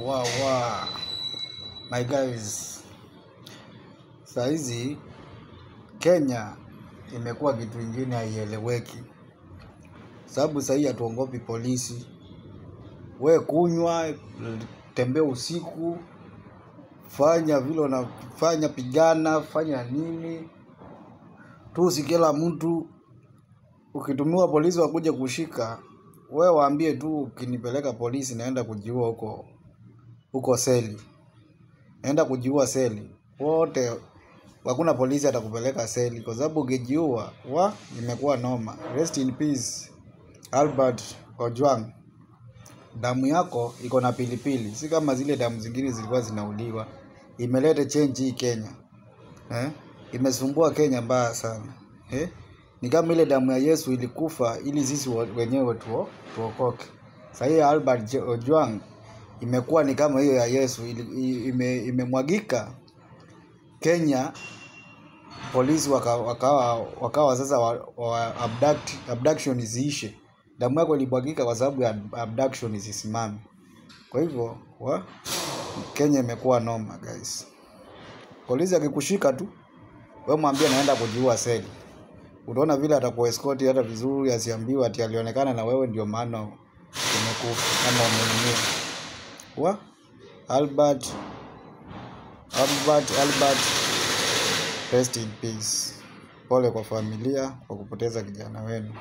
Wow. My guys, saizi Kenya imekuwa kitu kingine haieleweki. Sababu sasa hatuongopi polisi. We kunywa, tembea usiku, fanya vile unafanya, pigana, fanya nini. Tu si kila mtu ukitumiwa polisi wakuje kushika, we waambie tu ukinipeleka polisi naenda kujiua huko seli. Naenda kujiua seli. Wote hakuna polisi atakupeleka seli kwa sababu ukijiua imekuwa noma. Rest in peace Albert Ojwang. Damu yako iko na pilipili, si kama zile damu zingine zilikuwa zinauliwa. Imeleta change hii Kenya. Imesumbua Kenya mbaya sana. Ni kama ile damu ya Yesu ilikufa ili sisi wenyewe tuokoke. Sasa hii Albert Ojwang imekuwa ni kama hiyo ya Yesu imemwagika Kenya. Polisi wakawa sasa abduction isiishe. Damu yako ilibwagika kwa sababu ya abduction isisimame. Kwa hivyo Kenya imekuwa noma guys. Polisi akikushika tu wewe mwambie naenda kujiua seli. Utaona vile atakuescort hata vizuri, asiambiwe ati alionekana na wewe ndio maana umekufa kama umeumia. Albert, rest in peace. Pole kwa familia kwa kupoteza kijana wenu.